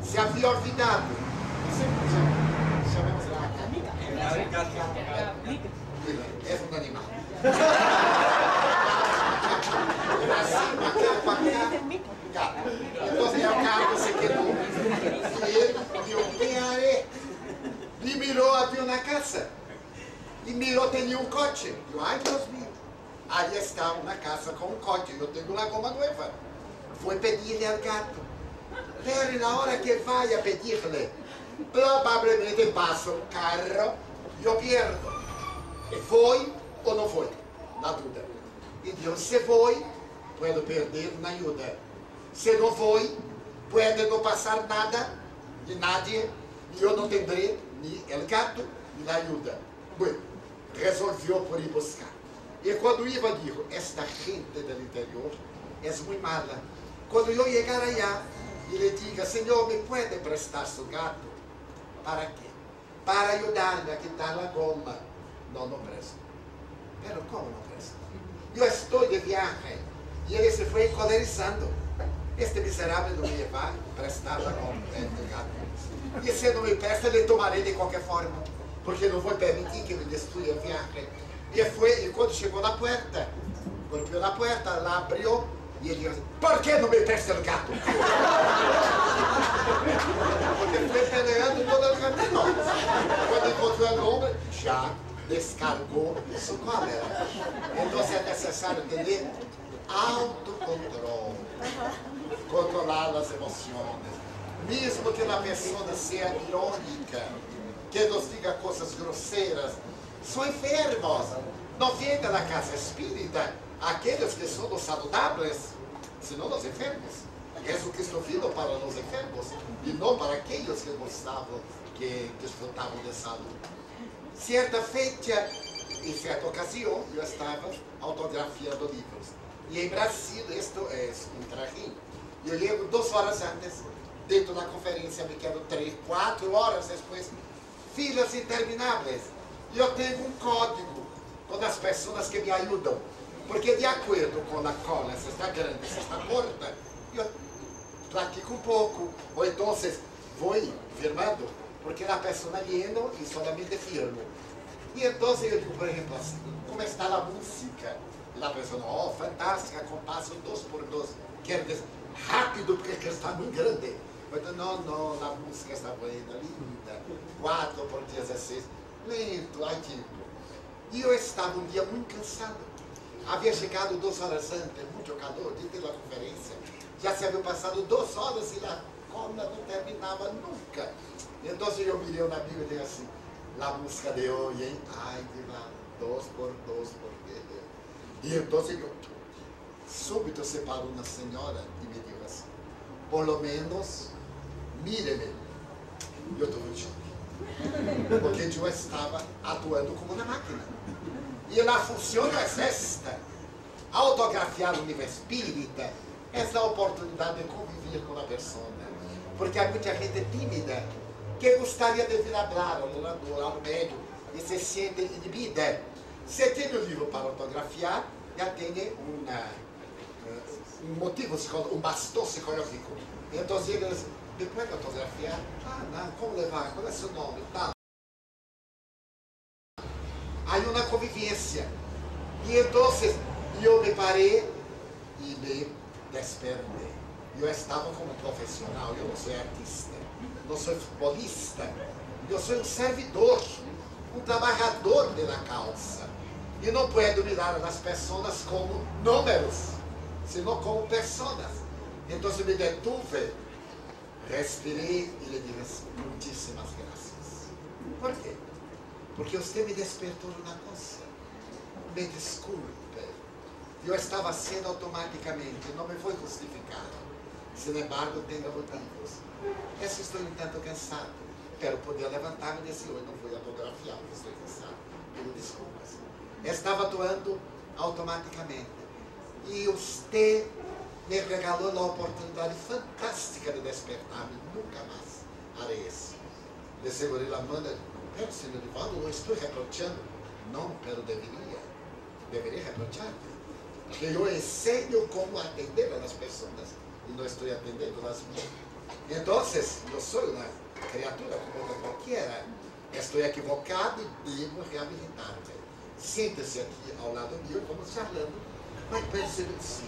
Se havia olvidado. Chamamos lá a é um animal. Então o carro se quedou. E ele viu quem é. E mirou, havia na casa. E mirou, tinha um coche. Eu, ai Deus meu. Ali está uma casa com um coche. Eu tenho uma goma nova. Foi pedir-lhe ao gato. Pero na hora que vai a pedir-lhe, provavelmente passa um carro e eu perdo. Foi ou não foi? Na dúvida. E Deus, se foi, pode perder na ajuda. Se não foi, pode não passar nada de nadie, e eu não terei nem o gato, nem a ajuda. Bueno, resolveu por ir buscar. E quando Iva disse, esta gente do interior é muito mala. Quando eu chegar allá, ele diga, Senhor, me pode prestar seu gato? Para quê? Para ajudar-me a quitar a goma. Não, não presta. Pero como não presta? Eu estou de viagem. E ele se foi encolerizando. Este miserável não me vai prestar a goma do gato. E se não me presta, ele tomarei de qualquer forma. Porque não vou permitir que me destrua a viagem. E quando chegou na porta, golpeou na porta, ela abriu. E ele disse, por que não me presta o gato? Porque foi peleando todo o caminho. Quando encontrou o homem, já descargou sua cólera. Então é necessário ter autocontrole, controlar as emoções. Mesmo que a pessoa seja irônica, que nos diga coisas grosseiras, são enfermos. Não vem da casa espírita aqueles que são os saudáveis, senão os enfermos. Jesucristo vino para os enfermos e não para aqueles que gostavam, que desfrutavam de saúde. Certa feita, em certa ocasião, eu estava autografando livros. E em Brasil, isto é um trajem. Eu chego 2 horas antes, dentro da conferência, me quedo 3, 4 horas depois, filas intermináveis. E eu tenho um código com as pessoas que me ajudam. Porque de acordo com a cola, se está grande, se está curta, eu pratico um pouco. Ou então, vou firmando, porque a pessoa lleno e solamente firmo. E então eu digo, por exemplo, assim, como está a música? E a pessoa, oh, fantástica, compasso 2 por 2. Quer dizer, rápido, porque está muito grande. Eu digo, não, a música está boa, linda. 4 por 16. Lento, tipo. E eu estava um dia muito cansado. Havia chegado 2 horas antes, muito calor, dentro da conferência. Já se havia passado 2 horas e a cola não terminava nunca. Então eu mirei na Bíblia e disse assim, a música de hoje, hein? Ai, de lá, 2 por 2, porque... E então eu, súbito se parou uma senhora e me disse assim, por lo menos, mire-me. E eu estou no choque. Porque eu estava atuando como uma máquina. E a função é esta. Autografiar o livro espírita é a oportunidade de conviver com a pessoa. Porque há muita gente tímida que gostaria de vir falar ao orador, ao médico, e se sente inibida. Se tem um livro para autografiar, já tem um motivo, um bastão psicológico. Então, eles me podem autografiar? Ah, não, como levar? Qual é o seu nome? Tá. Há uma convivência. E então, eu me parei e me despertei. Eu estava como profissional, eu não sou artista, não sou futebolista, eu sou um servidor, um trabalhador da causa. E não posso mirar as pessoas como números, senão como pessoas. Então eu me detuve, respirei e lhe disse muitíssimas graças. Por quê? Porque você me despertou uma coisa. Me desculpe. Eu estava sendo automaticamente, não me foi justificado. Sin embargo, tenho motivos. Eu estou um tanto cansado. Quero poder levantar-me e dizer, hoje não fui autografiar, porque estou cansado. Peço desculpas. Estava atuando automaticamente. E você me regalou a oportunidade fantástica de despertar-me. Nunca mais farei isso. Le segurei a mão. Pero, senhor Divaldo, não estou reprochando. Não, pero deveria. Deveria reprochar-te. Porque eu ensino como atender as pessoas. E não estou atendendo as minhas. Então, eu sou uma criatura como qualquer. Estou equivocado e devo reabilitar-me. Sente-se aqui ao lado meu, vamos charlando. Mas percebe, sim,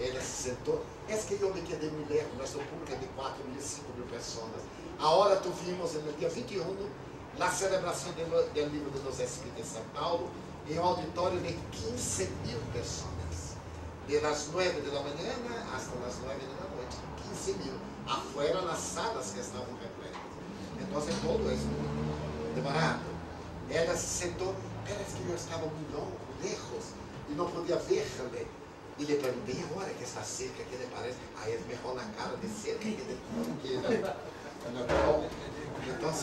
ele se sentou. É que eu me quedei mulher, nosso público é de 4 mil, 5 mil pessoas. A hora tu vimos no dia 21, na celebração do livro dos Espíritos de São Paulo, em um auditório de 15 mil pessoas. De las 9 da manhã hasta las 9 da noite. 15 mil. Afuera nas salas que estavam repletas. Então, todo isso demorado. Ela se sentou, parece que eu estava muito longo, lejos, e não podia ver-lhe. E lhe perguntei, agora que está cerca, que lhe parece? Aí ele me rola a cara de cerca, que então,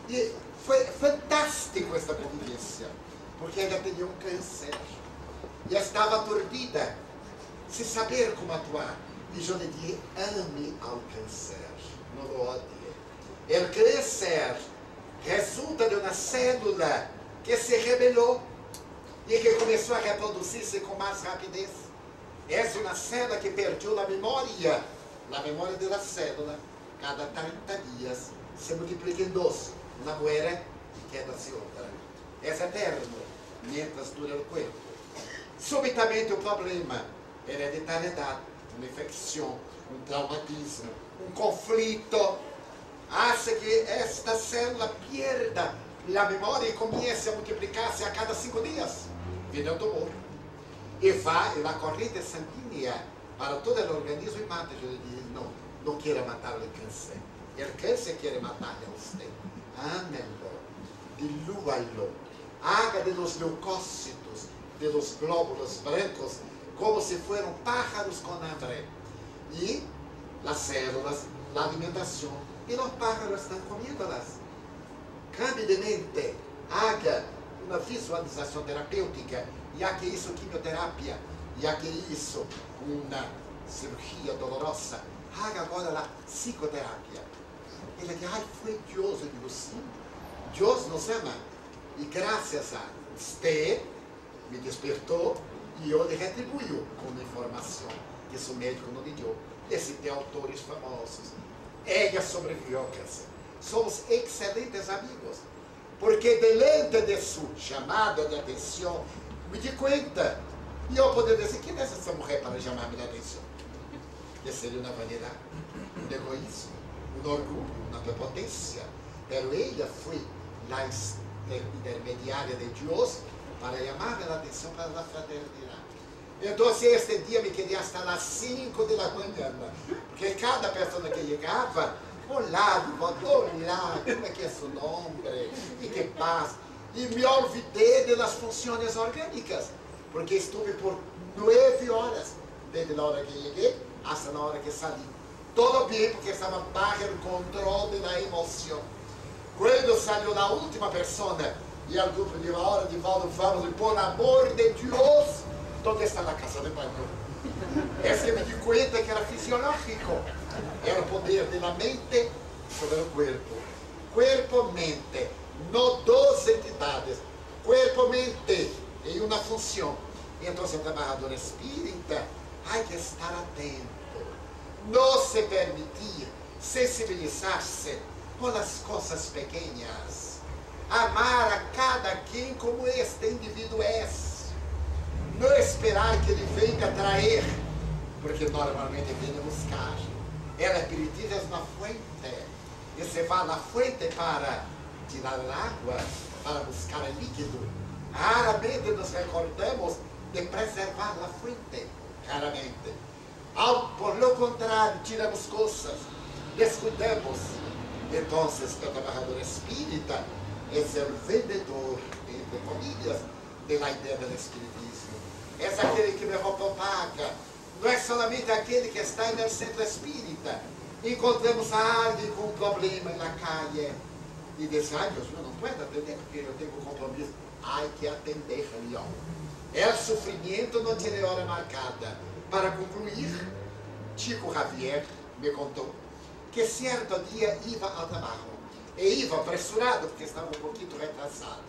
e foi fantástico esta convivência, porque ela tinha um câncer. E estava aturdida, sem saber como atuar. E eu lhe disse, ame ao câncer, não o odie. O câncer resulta de uma célula que se rebelou e que começou a reproduzir-se com mais rapidez. É uma célula que perdeu a memória da célula. Cada 30 dias se multiplica em 2. Uma muere e queda-se outra. É eterno, mientras dura o corpo. Subitamente o problema, hereditariedade, uma infecção, um traumatismo, um conflito, hace que esta célula pierda a memória e comece a multiplicar-se a cada 5 dias. Vira o tumor. E vai na corrente sanguínea para todo o organismo e mata. Eu digo, não queira matar o câncer. O câncer quer matar a você. Ame-lo, dilúa-lo, haga de los leucócitos de los glóbulos blancos como si fueran pájaros con hambre. Y las células, la alimentación, y los pájaros están comiéndolas. Cambie de mente, haga uma visualização terapêutica, já que isso quimioterapia, já que isso uma cirurgia dolorosa, haga agora a psicoterapia. Ele diz, ai, foi Deus, eu digo, sim, Deus nos ama, e graças a você me despertou, e eu lhe retribuo com uma informação que esse médico não lhe deu. Esse tem autores famosos. Ella sobreviveu ao câncer. Somos excelentes amigos. Porque delante de sua chamada de atenção, me di conta. E eu poderia dizer, quem é essa mulher para chamar minha atenção? Que seria uma vanidade, um egoísmo, um orgulho, uma prepotência. Mas ela foi a intermediária de Deus para chamar a atenção para a fraternidade. Então, este dia me queria estar às 5 da manhã, porque cada pessoa que chegava, olá, olá, como é que é seu nome? E que paz? E me olvidei das funções orgânicas, porque estive por 9 horas, desde a hora que cheguei até a hora que saí. Todo bem, porque estava bajo o controle da emoção. Quando saiu a última pessoa, e o grupo de hora de volta, vamos, por amor de Deus, onde está na casa de banho? Esse me di conta que era fisiológico. Era o poder da mente sobre o corpo. Corpo-mente, não duas entidades. Corpo-mente em uma função. Então, o trabalhador espírita, há que estar atento. Não se permitir sensibilizar-se com as coisas pequenas. Amar a cada quem como este indivíduo é. Não esperar que ele venha trazer, porque normalmente vem buscar. Ela espiritismo na fuente. E você vai na fuente para tirar a água, para buscar o líquido. Raramente nos recordamos de preservar a fuente. Raramente. Por lo contrário, tiramos coisas, descuidamos. Então, o trabalhador espírita é o vendedor, entre comillas, da ideia do espiritismo. É aquele que me propaga. Não é somente aquele que está no centro espírita. Encontramos alguém com um problema na calle e diz, ai Deus, eu não posso atender porque eu tenho um compromisso. Ai, que atender, Leão. É o sofrimento, não tem hora marcada. Para concluir, Chico Xavier me contou que certo dia ia ao trabalho. E ia apressurado porque estava um pouquinho retrasado.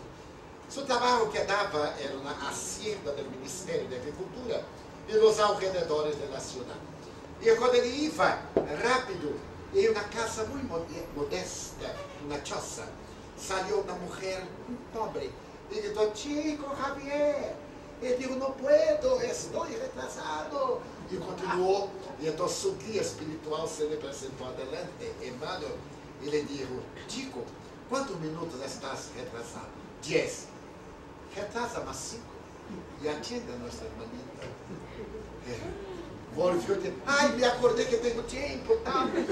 Seu trabalho que dava era na hacienda do Ministério da Agricultura e nos alrededores da cidade. E quando ele ia rápido, em uma casa muito modesta, uma choça, saiu uma mulher muito pobre e gritou, Chico Xavier, ele disse, não puedo, estou retrasado. E continuou, e então seu guia espiritual se representou adelante, Emmanuel, e ele disse, Chico, quantos minutos estás retrasado? 10. Retrasa mais 5 e atenda a nossa irmãita. Volviu e disse, ai, me acordei que tenho tempo, tá? E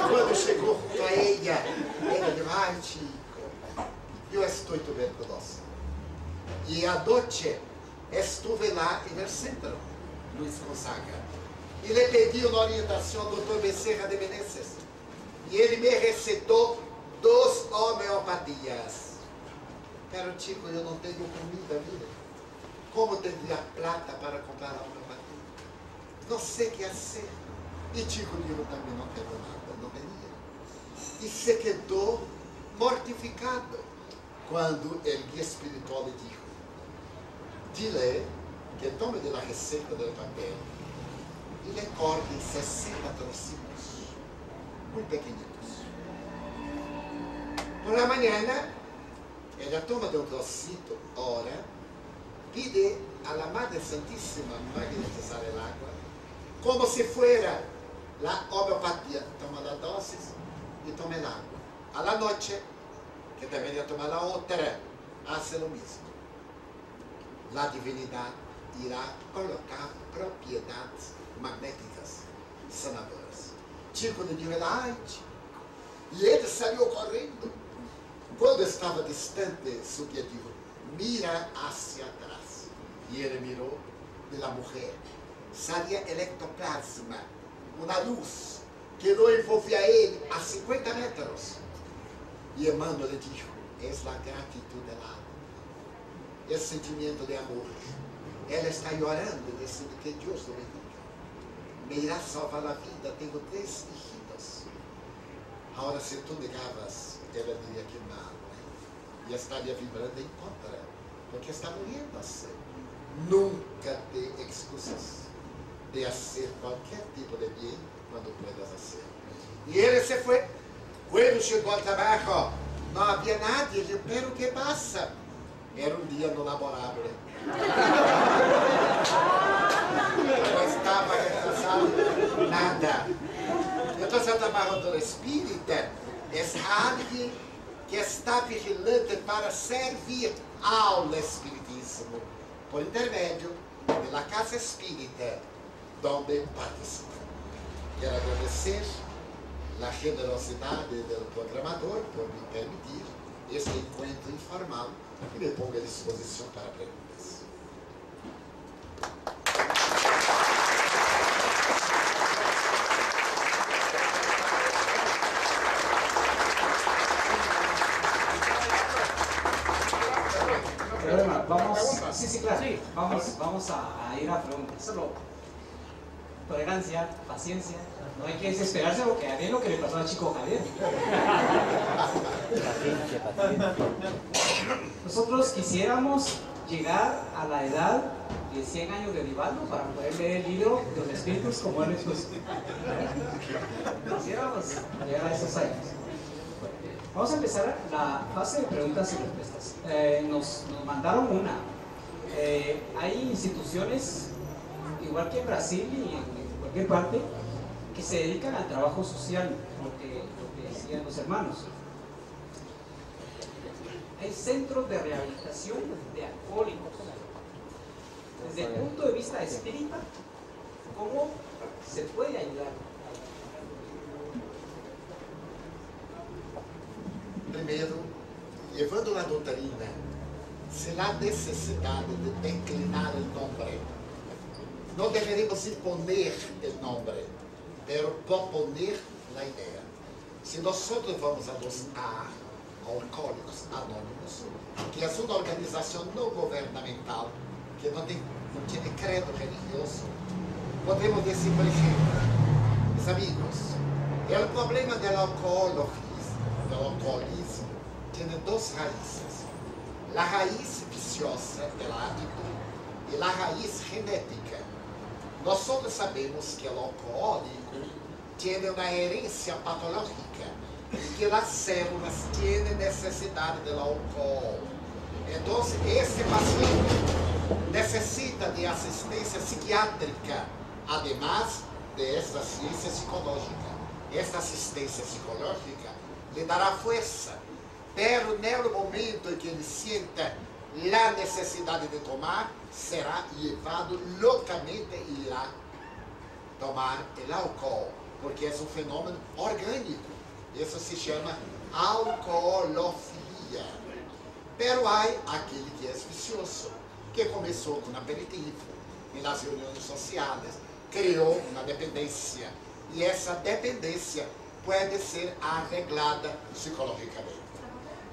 quando chegou junto a ela disse, ai, Chico, eu estou tuberculosa. E a noite estive lá no centro, Luiz Gonzaga. E lhe pedi uma orientação ao Dr. Becerra de Menezes. E ele me receitou 2 homeopatias. Pero, Chico, eu não tenho comida, viu? Como teria plata para comprar a homeopatia? Não sei o que fazer. E Chico disse, também não tenho nada, não tinha. E se quedou mortificado quando o guia espiritual lhe disse, dile que tome da receita do papel e lhe corte 60 trocitos, muito pequenitos. Por la mañana, ela toma de um trocito, ora, pide a la Madre Santíssima magnetizar el agua, como se fuera la homeopatía. Toma la dosis y toma el agua. A la noche, que debería tomar la otra, hace lo mismo. La divinidad irá colocar propiedades magnéticas sanadoras. Chico lhe disse, ai, Chico. E ele saiu correndo. Quando estava distante, seu guia disse, mira hacia atrás. E ele mirou de la mujer. Saía el ectoplasma, uma luz que não envolvia ele a 50 metros. E Emmanuel lhe disse, es la gratitud del alma, el sentimento de amor. Ela está llorando, dizendo que Deus lo bendiga. Me irá salvar a vida, tenho 3 hijitos. Agora, se tu negavas, ela diria que não. E estaria vibrando em contra, porque está muriendo-se. Nunca te excusas de fazer qualquer tipo de bem quando puedas fazer. E ele se foi. Quando chegou ao trabalho, não havia nada. Ele disse, pero que passa? Era um dia no laboratório. Não estava retrasado nada. Então, o trabalho do espírito é alguém que está vigilante para servir ao espiritismo por intermédio da casa espírita onde participa. Quero agradecer a generosidade do programador por me permitir este encontro informal e me pongo à disposição para perguntas. Vamos a ir a preguntas. Solo tolerancia, paciencia. No hay que desesperarse porque a ver lo que le pasó al chico Javier. Nosotros quisiéramos llegar a la edad de 100 años de Vivaldo para poder leer el libro de los espíritus como él expuso. Quisiéramos llegar a esos años. Vamos a empezar la fase de preguntas y respuestas. Nos mandaron una. Hay instituciones, igual que en Brasil y en cualquier parte, que se dedican al trabajo social, lo que decían los hermanos. Hay centros de rehabilitación de alcohólicos. Desde el punto de vista espírita, ¿cómo se puede ayudar? Primeiro, levando a doutrina, se há necessidade de declinar o nome, não deveríamos imponer o nome, pero proponer a ideia. Se nós vamos adotar Alcoólicos Anônimos, que é uma organização não governamental, que não tem credo religioso, podemos dizer, por exemplo, meus amigos, o problema do alcoolismo tem 2 raízes. A raiz viciosa do hábito e a raiz genética. Nós todos sabemos que o alcoólico tem uma herência patológica e que as células têm necessidade do álcool. Então, esse paciente necessita de assistência psiquiátrica, además de esta ciência psicológica. Esta assistência psicológica lhe dará força, pero no momento em que ele sinta a necessidade de tomar, será levado loucamente e irá tomar o álcool, porque é um fenômeno orgânico. Isso se chama alcoolofilia. Pero há aquele que é vicioso, que começou com aperitivo, e nas reuniões sociais, criou uma dependência. E essa dependência pode ser arreglada psicologicamente.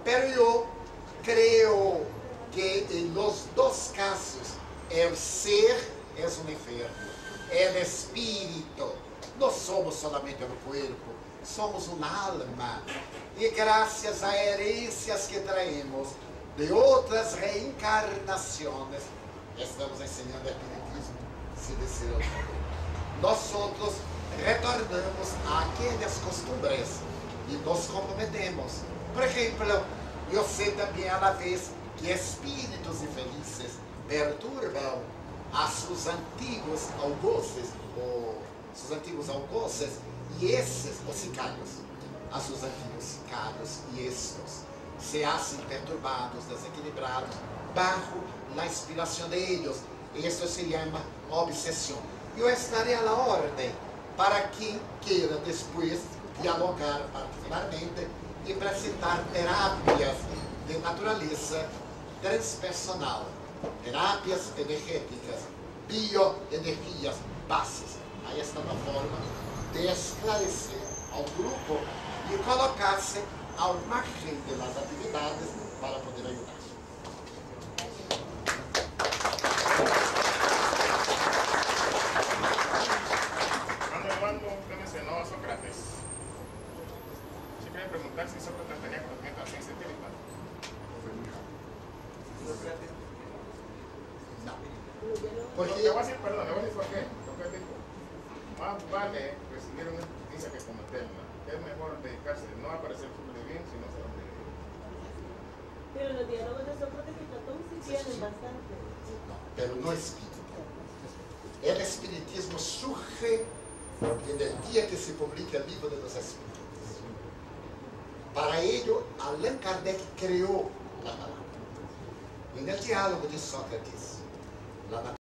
Pero eu creio que em los 2 casos, o ser é um enfermo, é o espírito. Não somos solamente o corpo, somos uma alma. E graças a herências que traemos de outras reencarnações, estamos ensinando espiritismo, se deseja. Nós outros retornamos àquelas costumbres e nos comprometemos. Por exemplo, eu sei também à vez que espíritos infelizes perturbam a seus antigos algozes, e esses, os sicários, a seus antigos sicários e estes, se hacen perturbados, desequilibrados, bajo a inspiração de ellos. Isto se chama obsessão. Eu estarei à ordem para quem queira depois dialogar particularmente e precisar terápias de natureza transpersonal, terapias energéticas, bioenergias bases. Aí está uma forma de esclarecer ao grupo e colocar-se ao margem das atividades para poder ajudar. Cuando Eduardo usted mencionó a Sócrates, yo quería preguntar si Sócrates tenía conocimiento de la ciencia espiritual. No. Porque Porque le voy a decir, perdón, le voy a decir por qué. Porque él dijo, más vale recibir una justicia que cometerla. Es mejor dedicarse, no a aparecer súper bien, sino a ser hombre de bien. Pero los diálogos de Sócrates y Platón sí tienen bastante. no, pero no espírita. El espiritismo surge en el día que se publica el libro de los espíritus. Para ello, Allan Kardec creó la palabra. En el diálogo de Sócrates, la